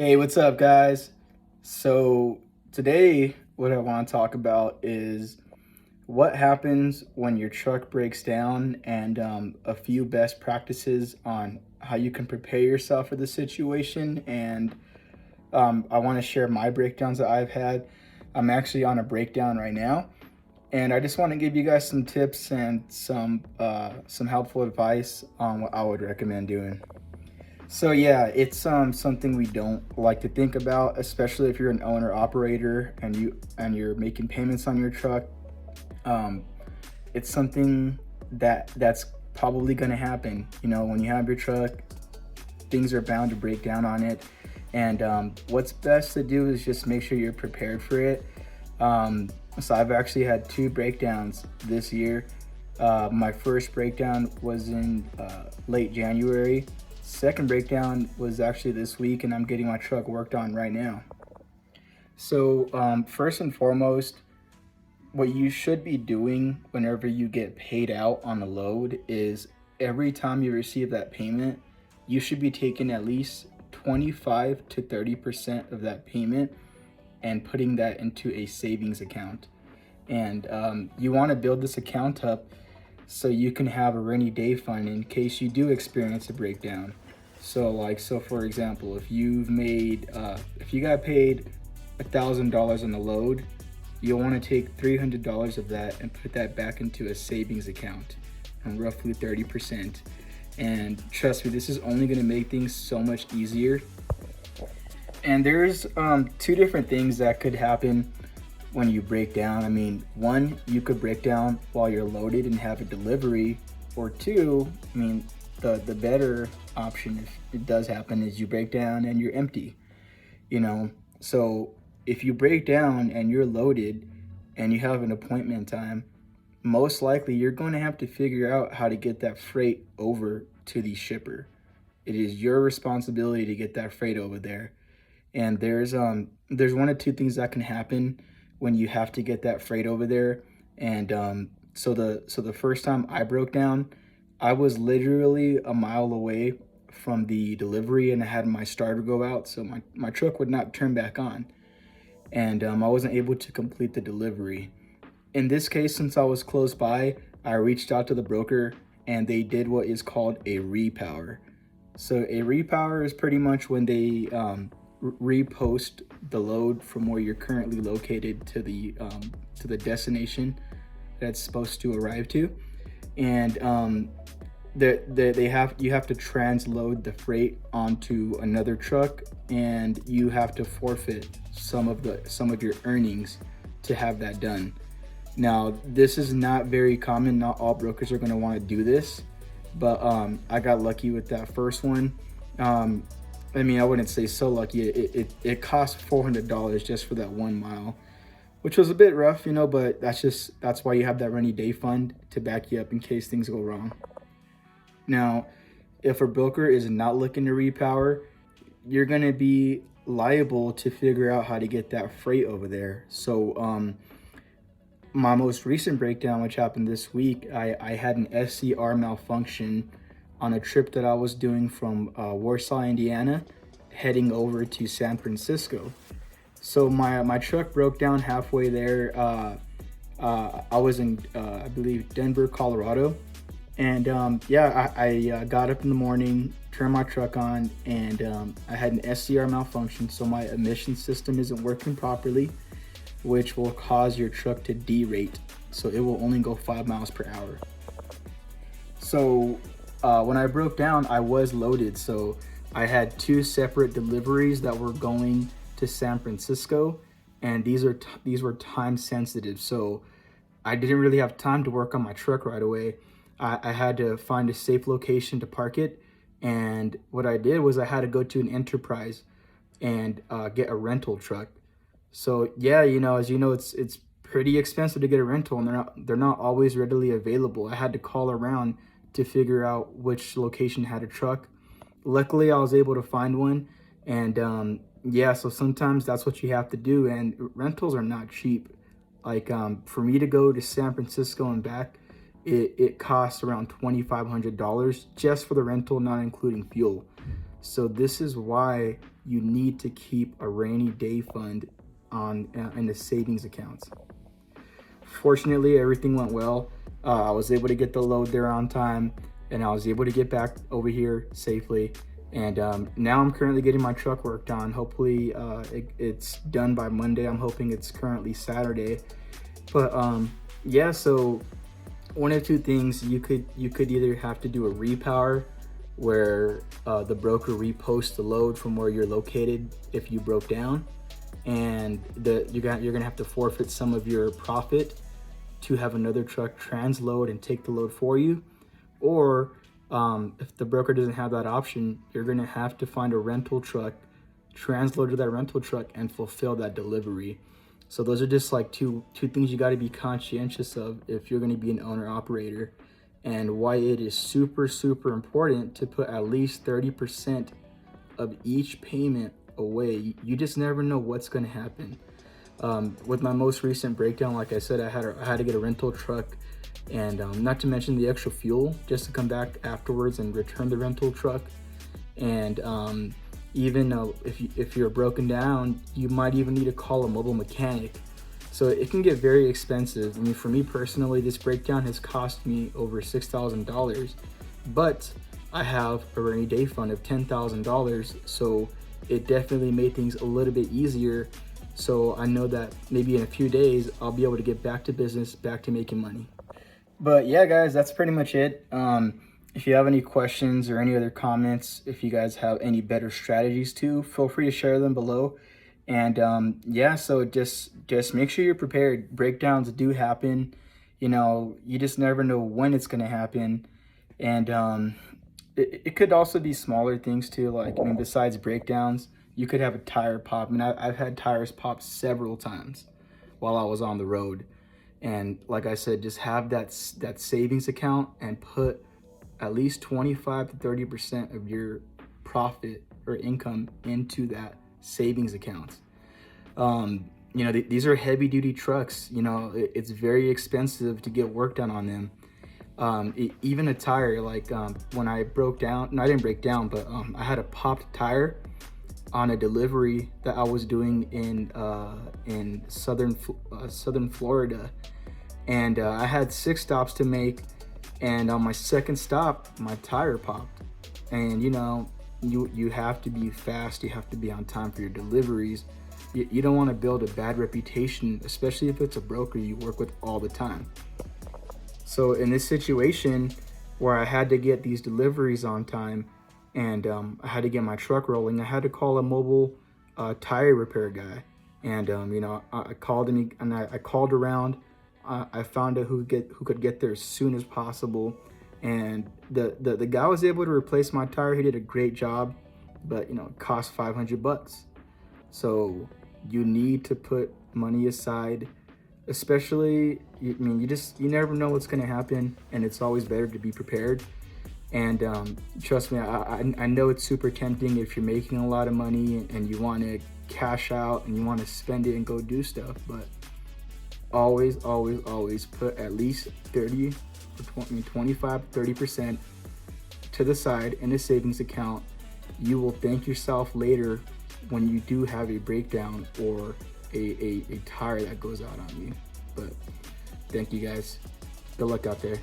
Hey, what's up, guys? So, today, what I want to talk about is what happens when your truck breaks down and a few best practices on how you can prepare yourself for the situation. And I want to share my breakdowns that I've had. I'm actually on a breakdown right now, and I just want to give you guys some tips and some helpful advice on what I would recommend doing. So yeah, it's something we don't like to think about, especially if you're an owner operator and you're making payments on your truck. Um, it's something that's probably going to happen. You know, when you have your truck, things are bound to break down on it, and what's best to do is just make sure you're prepared for it. So I've actually had two breakdowns this year. My first breakdown was in late January. Second breakdown was actually this week, and I'm getting my truck worked on right now. So, first and foremost, what you should be doing whenever you get paid out on a load is every time you receive that payment, you should be taking at least 25 to 30% of that payment and putting that into a savings account. And you want to build this account up so you can have a rainy day fund in case you do experience a breakdown. So for example, if you got paid $1,000 on the load, you'll want to take $300 of that and put that back into a savings account, and roughly 30%. And trust me, this is only going to make things so much easier. And there's two different things that could happen when you break down. I mean, one, you could break down while you're loaded and have a delivery, or two, I mean, the better option if it does happen is you break down and you're empty. You know, so if you break down and you're loaded and you have an appointment time, most likely you're going to have to figure out how to get that freight over to the shipper. It is your responsibility to get that freight over there. And there's one or two things that can happen when you have to get that freight over there. And so the first time I broke down, I was literally a mile away from the delivery, and I had my starter go out, so my truck would not turn back on, and I wasn't able to complete the delivery. In this case, since I was close by, I reached out to the broker, and they did what is called a repower. So a repower is pretty much when they repost the load from where you're currently located to the destination that's supposed to arrive to, and you have to transload the freight onto another truck, and you have to forfeit some of your earnings to have that done. Now, this is not very common. Not all brokers are going to want to do this, but I got lucky with that first one. I mean, I wouldn't say so lucky. It cost $400 just for that 1 mile, which was a bit rough, you know. But that's why you have that rainy day fund to back you up in case things go wrong. Now, if a broker is not looking to repower, you're gonna be liable to figure out how to get that freight over there. So, my most recent breakdown, which happened this week, I had an SCR malfunction on a trip that I was doing from Warsaw, Indiana, heading over to San Francisco. So my truck broke down halfway there. I was in, I believe, Denver, Colorado. And yeah, I got up in the morning, turned my truck on, and I had an SCR malfunction. So my emission system isn't working properly, which will cause your truck to derate. So it will only go 5 miles per hour. So when I broke down, I was loaded. So I had two separate deliveries that were going to San Francisco, and these were time sensitive. So I didn't really have time to work on my truck right away. I had to find a safe location to park it, and what I did was I had to go to an enterprise and get a rental truck. So yeah, you know, as you know, it's pretty expensive to get a rental, and they're not always readily available. I had to call around to figure out which location had a truck. Luckily, I was able to find one, and yeah, so sometimes that's what you have to do, and rentals are not cheap. Like for me to go to San Francisco and back, it costs around $2,500 just for the rental, not including fuel. So this is why you need to keep a rainy day fund on in the savings accounts. Fortunately, everything went well. I was able to get the load there on time, and I was able to get back over here safely. And now I'm currently getting my truck worked on. Hopefully, it's done by Monday. I'm hoping it's currently Saturday. But yeah, so one of two things, you could either have to do a repower, where the broker reposts the load from where you're located if you broke down, and you're gonna have to forfeit some of your profit to have another truck transload and take the load for you. Or if the broker doesn't have that option, you're gonna have to find a rental truck, transload to that rental truck, and fulfill that delivery. So those are just like two things you got to be conscientious of if you're going to be an owner operator, and why it is super important to put at least 30% of each payment away. You just never know what's going to happen. With my most recent breakdown, like I said, I had to get a rental truck, and not to mention the extra fuel just to come back afterwards and return the rental truck. And even if you're broken down, you might even need to call a mobile mechanic. So it can get very expensive. I mean, for me personally, this breakdown has cost me over $6,000, but I have a rainy day fund of $10,000, so it definitely made things a little bit easier. So I know that maybe in a few days, I'll be able to get back to business, back to making money. But yeah, guys, that's pretty much it. If you have any questions or any other comments, if you guys have any better strategies too, feel free to share them below. And yeah, so just make sure you're prepared. Breakdowns do happen. You know, you just never know when it's going to happen. And it could also be smaller things too. Like, I mean, besides breakdowns, you could have a tire pop. I mean, I've had tires pop several times while I was on the road. And like I said, just have that savings account and put at least 25 to 30% of your profit or income into that savings account. You know, these are heavy duty trucks. You know, it's very expensive to get work done on them. Even a tire, like when I broke down, no, I didn't break down, but I had a popped tire on a delivery that I was doing in southern Florida. And I had 6 stops to make. And on my second stop, my tire popped. And you know, you have to be fast, you have to be on time for your deliveries. You don't want to build a bad reputation, especially if it's a broker you work with all the time. So in this situation where I had to get these deliveries on time, and I had to get my truck rolling, I had to call a mobile tire repair guy. And you know, I called him, and I called around. I found out who could get there as soon as possible, and the guy was able to replace my tire. He did a great job, but you know, it cost $500. So you need to put money aside, especially, I mean, you never know what's going to happen, and it's always better to be prepared. And trust me, I know it's super tempting if you're making a lot of money and you want to cash out and you want to spend it and go do stuff, but always put at least 25, 30% to the side in a savings account. You will thank yourself later when you do have a breakdown or a tire that goes out on you. But thank you guys. Good luck out there.